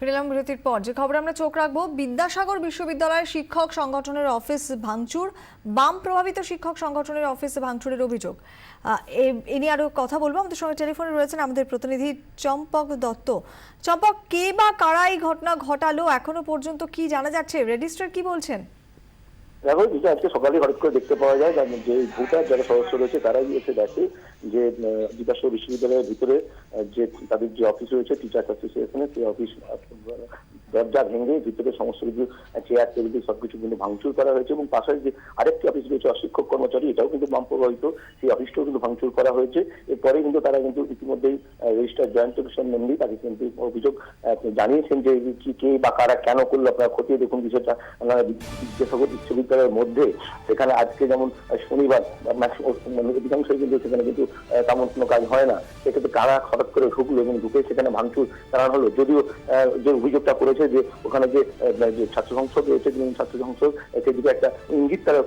ফিরলাম বিরতির পর। যে খবরে আমরা চোখ রাখবো, বিদ্যাসাগর বিশ্ববিদ্যালয়ের শিক্ষক সংগঠনের অফিস ভাঙচুর, বাম প্রভাবিত শিক্ষক সংগঠনের অফিস ভাঙচুরের অভিযোগ। এ নিয়ে আরো কথা বলবো। আমাদের সঙ্গে টেলিফোনে রয়েছেন আমাদের প্রতিনিধি চম্পক দত্ত। চম্পক, কে বা কারা এই ঘটনা ঘটালো, এখনো পর্যন্ত কি জানা যাচ্ছে? রেজিস্ট্রার কি বলছেন? দেখো, যেটা আজকে সকালে হঠাৎ করে দেখতে পাওয়া যায় যে ভোটার যারা সদস্য রয়েছে তারাই এসে দেখে যে বিদ্যাসাগর বিশ্ববিদ্যালয়ের ভিতরে যে তাদের যে অফিস রয়েছে টিচার্স অ্যাসোসিয়েশনের, সেই অফিস দরজা ভেঙে ভিতরে সমস্ত কিছু চেয়ার টেবিল সবকিছু কিন্তু ভাঙচুর করা হয়েছে। এবং পাশে যে আরেকটি অফিস রয়েছে অশিক্ষক কর্মচারী, এটাও কিন্তু বাম প্রভাবিত, সেই অফিসটাও কিন্তু ভাঙচুর করা হয়েছে। এরপরে কিন্তু তারা কিন্তু ইতিমধ্যেই রেজিস্ট্রার জয়ন্ত কিশোর নন্দী তাকে কিন্তু অভিযোগ জানিয়েছেন যে কে বা কারা কেন করলো, আপনারা খতিয়ে দেখুন বিষয়টা। বিদ্যাসাগর বিশ্ববিদ্যালয়ের মধ্যে সেখানে আজকে যেমন শনিবার অধিকাংশই কিন্তু সেখানে কিন্তু তেমন কোনো কাজ হয় না, সেক্ষেত্রে কারা হঠাৎ করে ঢুকলো এবং ঢুকে সেখানে ভাঙচুর চালানো হলো। যদিও যে অভিযোগটা করেছে যে ওখানে যে ছাত্র সংসদ রয়েছে, ছাত্র সংসদ সেদিকে একটা ইঙ্গিত তারা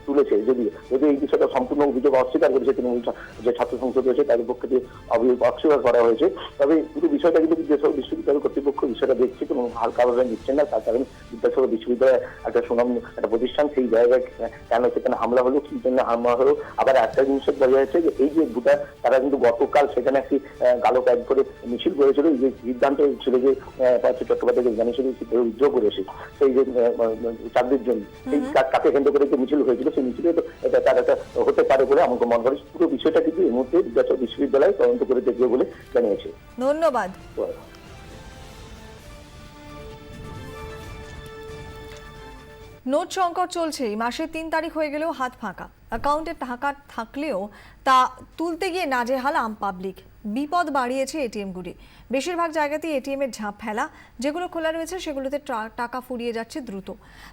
তুলেছে, যদিও এই বিষয়টা সম্পূর্ণ অভিযোগ অস্বীকার করেছে তৃণমূল যে ছাত্র সংসদ রয়েছে তাদের পক্ষে যে অভিযোগ অস্বীকার করা হয়েছে। তবে পুরো বিষয়টা কিন্তু বিদ্যাসাগর বিশ্ববিদ্যালয় কর্তৃপক্ষ বিষয়টা দেখছে এবং হালকাভাবে নিচ্ছেন না। তার কারণ বিদ্যাসাগর বিশ্ববিদ্যালয় একটা সুনাম একটা প্রতিষ্ঠান, সেই জায়গায় কেন সেখানে হামলা হলো, কি জন্য হামলা হলো। আবার একটা জিনিস বোঝা যাচ্ছে যে এই যে ভোটার তারা কিন্তু গতকাল সেখানে একটি কালো প্যাড করে মিছিল করেছিল, যে সিদ্ধান্ত ছিল যে পার্থ চট্টোপাধ্যায়কে জানিয়েছিল উদ্যোগ করেছে সেই যে চাকরির জন্য, সেই তাকে কেন্দ্র করে যে মিছিল হয়েছিল, সেই মিছিলে তার একটা হতে পারে বলে আমাকে মনে করে। পুরো বিষয়টা কিন্তু এই মুহূর্তে বিদ্যাসাগর বিশ্ববিদ্যালয় তদন্ত করে দেখবে বলে জানিয়েছে। ধন্যবাদ। নোট সংকট চলছে, মাসের 3 তারিখ হয়ে গেলেও হাত ফাঁকা। অ্যাকাউন্টে টাকা থাকলেও তা তুলতে গিয়ে নাজেহাল আম পাবলিক। বিপদ বাড়িয়েছে এটিএমগুলি। বেশিরভাগ জায়গাতেই এটিএমের ঝাঁপ ফেলা, যেগুলো খোলা রয়েছে সেগুলোতে টাকা ফুরিয়ে যাচ্ছে দ্রুত।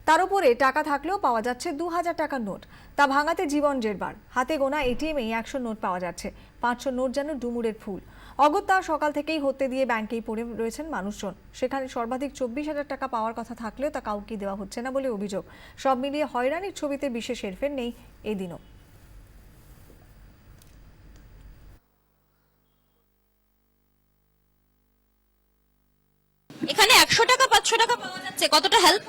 তার উপরে টাকা থাকলেও পাওয়া যাচ্ছে 2000 টাকার নোট, তা ভাঙাতে জীবন জেরবার। হাতে গোনা এটিএমেই 100 নোট পাওয়া যাচ্ছে, 500 নোট যেন ডুমুরের ফুল। অগত্যা সকাল থেকেই হতে দিয়ে ব্যাংকেই পড়ে রয়েছেন মানুষজন। সেখানে সর্বাধিক 24,000 টাকা পাওয়ার কথা থাকলেও তা কাউকে দেওয়া হচ্ছে না বলে অভিযোগ। সব মিলিয়ে হয়রানির ছবিতে বিশেষ হেরফের নেই এদিনও। এখানে 100 টাকা 500 টাকা পাওয়া যাচ্ছে, কতটা হেল্প?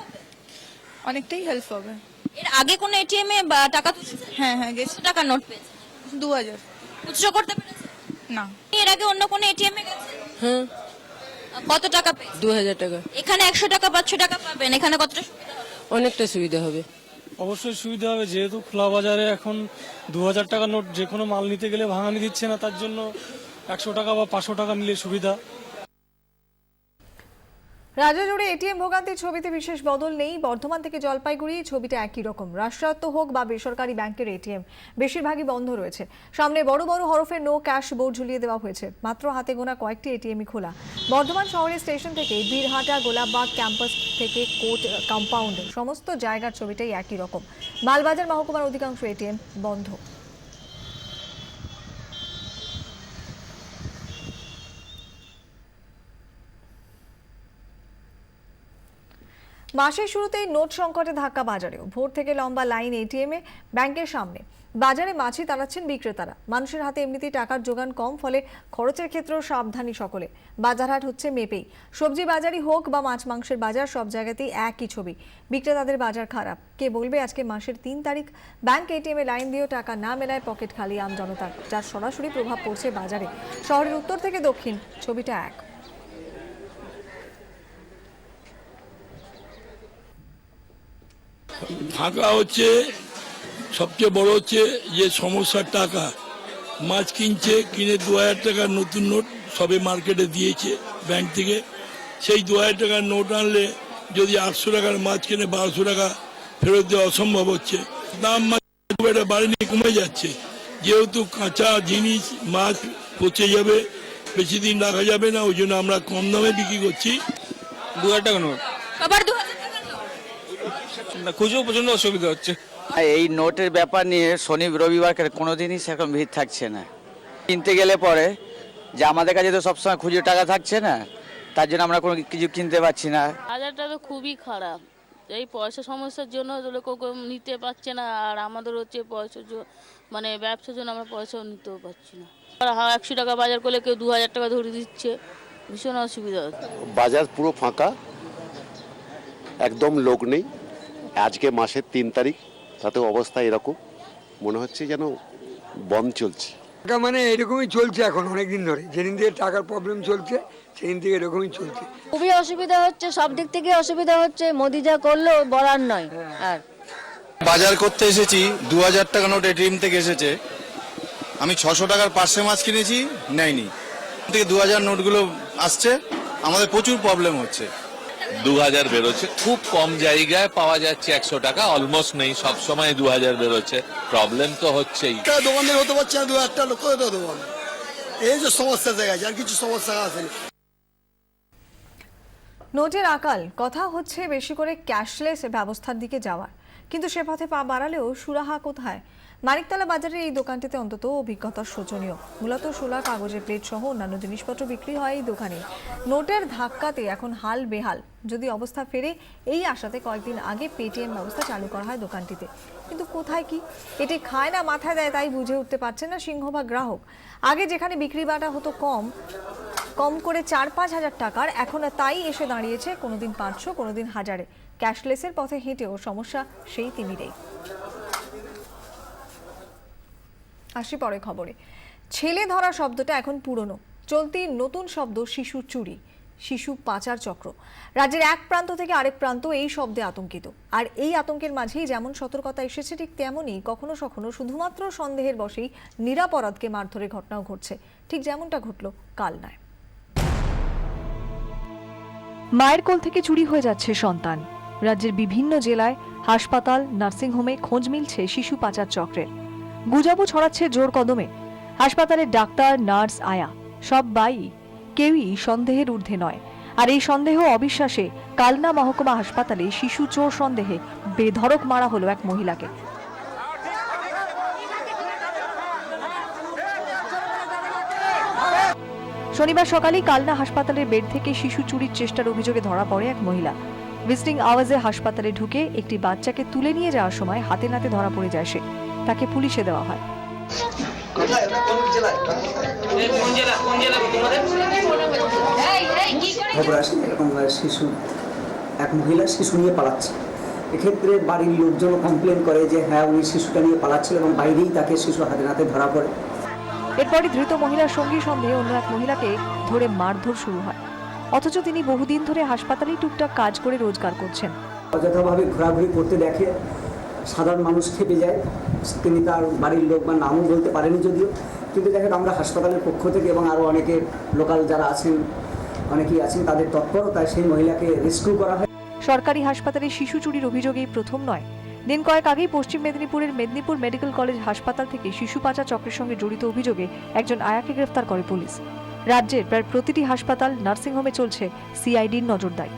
অনেকটাই হেল্প হবে। এর আগে কোন এটিএম এ টাকা তুলেছেন? হ্যাঁ গেছি। টাকা নোট পেয়েছেন? 2000। খুচরো করতে পেরেছেন? না। এর আগে অন্য কোন এটিএম এ গেছেন? হ্যাঁ, কত টাকা পেয়েছেন? 2000 টাকা। এখানে 100 টাকা 500 টাকা পাবেন, এখানে কতটা সুবিধা হবে? অনেকটা সুবিধা হবে। অবশ্যই সুবিধা হবে, যেহেতু খোলা বাজারে এখন 2000 টাকা নোট যে কোনো মাল নিতে গেলে ভাঙানি দিচ্ছে না, তার জন্য 100 টাকা বা 500 টাকা নিলে সুবিধা। রাজ্য জুড়ে এটিএম ভোগান্তির ছবিতে বিশেষ বদল নেই। বর্ধমান থেকে জলপাইগুড়ি ছবিটা একই রকম। রাষ্ট্রায়ত্ত হোক বা বেসরকারি ব্যাংকের এটিএম বেশিরভাগই বন্ধ রয়েছে। সামনে বড় বড় হরফে নো ক্যাশ বোর্ড ঝুলিয়ে দেওয়া হয়েছে। মাত্র হাতে গোনা কয়েকটি এটিএমই খোলা। বর্ধমান শহরের স্টেশন থেকে বীরহাটা, গোলাপবাগ ক্যাম্পাস থেকে কোর্ট কম্পাউন্ড, সমস্ত জায়গার ছবিটাই একই রকম। মালবাজার মহকুমার অধিকাংশ এটিএম বন্ধ। মাসের শুরুতেই নোট সংকটে ধাক্কা বাজারেও। ভোর থেকে লম্বা লাইন এটিএমে, ব্যাংকের সামনে। বাজারে মাছি তাড়াচ্ছেন বিক্রেতারা। মানুষের হাতে এমনিতেই টাকার যোগান কম, ফলে খরচের ক্ষেত্রেও সাবধানী সকলে। বাজারহাট হচ্ছে মেপেই। সবজি বাজারই হোক বা মাছ মাংসের বাজার, সব জায়গাতেই একই ছবি। বিক্রেতাদের বাজার খারাপ। কে বলবে আজকে মাসের 3 তারিখ? ব্যাংক এটিএমে লাইন দিয়েও টাকা না মেলায় পকেট খালি আম জনতার, যার সরাসরি প্রভাব পড়ছে বাজারে। শহরের উত্তর থেকে দক্ষিণ ছবিটা এক। ফাঁকা হচ্ছে, সবচেয়ে বড় হচ্ছে যে সমস্যার টাকা। মাছ কিনে 2000 টাকার নতুন নোট সবে মার্কেটে দিয়েছে ব্যাংক থেকে। সেই 2000 টাকার নোট আনলে যদি 800 টাকার মাছ কিনে 1200 টাকা ফেরত দেওয়া অসম্ভব হচ্ছে। দাম মাছ বাড়িনি, কমে যাচ্ছে, যেহেতু কাঁচা জিনিস মাছ পচে যাবে, বেশি দিন রাখা যাবে না, ওই জন্য আমরা কম দামে বিক্রি করছি। 2000 টাকা নোট আবার 2000 টাকা নোট না, খুঁজেও প্রচন্ড অসুবিধা হচ্ছে। এই নোটের ব্যাপার নিয়ে শনি রবিবার কোনোদিনই সেরকম ভিড় থাকছে না। কিনতে গেলে পরে যে আমাদের কাছে তো সবসময় খুচরো টাকা থাকছে না, তার জন্য আমরা কোনো কিছু কিনতে পারছি না। বাজারটা তো খুবই খারাপ। এই পয়সা সমস্যার জন্য লোক নিতে পারছে না, আর আমাদের হচ্ছে পয়সার মানে ব্যবসার জন্য আমরা পয়সাও নিতেও পারছি না। 100 টাকা বাজার করলে কেউ 2000 টাকা ধরে দিচ্ছে, ভীষণ অসুবিধা হচ্ছে। বাজার পুরো ফাঁকা, একদম লোক নেই। আজকে মাসের 3 তারিখ, তাতে অবস্থা এরকম মনে হচ্ছে যেন বন্ধ চলছে। টাকা মানে এরকমই চলছে এখন অনেকদিন ধরে, যেদিন থেকে টাকার প্রবলেম চলছে সেদিন থেকে এরকমই চলছে। খুবই অসুবিধা হচ্ছে, সব দিক থেকে অসুবিধা হচ্ছে। মোদি যা করলো বলার নয়। আর বাজার করতে এসেছি, 2000 টাকা নোট এটিএম থেকে এসেছে। আমি 600 টাকার পার্সে মাছ কিনেছি, নেয়নি। থেকে 2000 নোটগুলো আসছে, আমাদের প্রচুর প্রবলেম হচ্ছে। 2000 বেরোচ্ছে, খুব কম জায়গায় পাওয়া যাচ্ছে 100 টাকা, অলমোস্ট নেই, সব সময় 2000 বেরোচ্ছে। প্রবলেম তো হচ্ছেই। দোকানদার হতে পারছে না, 2-1টা লোক তো দোকান, এই যে সমস্যা জায়গায় আর কিছু সমস্যা আছে। নোটের আকাল, কথা হচ্ছে বেশি করে ক্যাশলেস ব্যবস্থার দিকে যাওয়ার, কিন্তু সে পথে পা বাড়ালেও সুরাহা কোথায়? মানিকতলা বাজারের এই দোকানটিতে অন্তত অভিজ্ঞতা শোচনীয়। মূলত সোলা, কাগজের প্লেট সহ অন্যান্য জিনিসপত্র বিক্রি হয় এই দোকানে। নোটের ধাক্কাতে এখন হাল বেহাল। যদি অবস্থা ফেরে এই আশাতে কয়েকদিন আগে পেটিএম ব্যবস্থা চালু করা হয় দোকানটিতে, কিন্তু কোথায় কি এটি খায় না মাথায় দেয় তাই বুঝে উঠতে পারছে না সিংহভাগ গ্রাহক। আগে যেখানে বিক্রি বাটা হতো কম করে 4-5 হাজার টাকার, এখন তাই এসে দাঁড়িয়েছে কোনোদিন 500, কোনোদিন 1000-এ। ক্যাশলেসের পথে হেঁটেও সমস্যা সেই তিমিরেই। আসি পরে খবরে। ছেলে ধরা শব্দটা এখন পুরনো, চলতি নতুন শব্দ শিশু চুরি, শিশু পাচার চক্র। রাজ্যের এক প্রান্ত থেকে আরেক প্রান্ত এই শব্দে আতঙ্কিত। আর এই আতঙ্কের মাঝেই যেমন সতর্কতা এসেছে, ঠিক তেমনই কখনো কখনো শুধুমাত্র সন্দেহের বশেই নিরাপরাধকে মারধরের ঘটনাও ঘটছে, ঠিক যেমনটা ঘটল কালনায়। মায়ের কোল থেকে চুরি হয়ে যাচ্ছে সন্তান। রাজ্যের বিভিন্ন জেলায় হাসপাতাল, নার্সিংহোমে খোঁজ মিলছে শিশু পাচার চক্রের। গুজবও ছড়াচ্ছে জোর কদমে। হাসপাতালের ডাক্তার, নার্স, আয়া সবাই কেউই সন্দেহের ঊর্ধ্বে নয়। আর এই সন্দেহ অবিশ্বাসে কালনা মহকুমা হাসপাতালে শিশু চোর সন্দেহে বেধড়ক মারা হলো এক মহিলাকে। শনিবার সকালেই কালনা হাসপাতালের বেড থেকে শিশু চুরির চেষ্টার অভিযোগে ধরা পড়ে এক মহিলা। ভিজিটিং আওয়ার্সে হাসপাতালে ঢুকে একটি বাচ্চাকে তুলে নিয়ে যাওয়ার সময় হাতে নাতে ধরা পড়ে যায় সে। তাকে পুলিশে দেওয়া হয়। শিশু এক মহিলা শিশু নিয়ে পালাচ্ছে। এক্ষেত্রে বাড়ির লোকজন কমপ্লেন করে যে হ্যাঁ উনি শিশুটা নিয়ে পালাচ্ছিল এবং বাইরেই তাকে শিশু হাতে নাতে ধরা পড়ে। এরপরই ধৃত মহিলার সঙ্গী সন্দেহে অন্য এক মহিলাকে ধরে মারধর শুরু হয়। অথচ তিনি বহুদিন ধরে হাসপাতালেই টুকটাক কাজ করে রোজগার করছেন। অযথাভাবে ঘোরাঘুরি করতে দেখে সাধারণ মানুষ খেপে যায়। তিনি তার বাড়ির লোক বা নামও বলতে পারেনি যদিও, কিন্তু দেখেন আমরা হাসপাতালের পক্ষ থেকে এবং আরও অনেকে লোকাল যারা আছেন, অনেকেই আছেন, তাদের তৎপরতায় সেই মহিলাকে রেস্কিউ করা হয়। সরকারি হাসপাতালে শিশু চুরির অভিযোগেই প্রথম নয়। দিন কয়েক আগেই পশ্চিম মেদিনীপুরের মেদিনীপুর মেডিকেল কলেজ হাসপাতাল থেকে শিশু পাচার চক্রের সঙ্গে জড়িত অভিযোগে একজন আয়াকে গ্রেফতার করে পুলিশ। রাজ্যের প্রায় প্রতিটি হাসপাতাল, নার্সিংহোমে চলছে সিআইডির নজরদারি।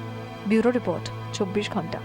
ব্যুরো রিপোর্ট, 24 ঘন্টা।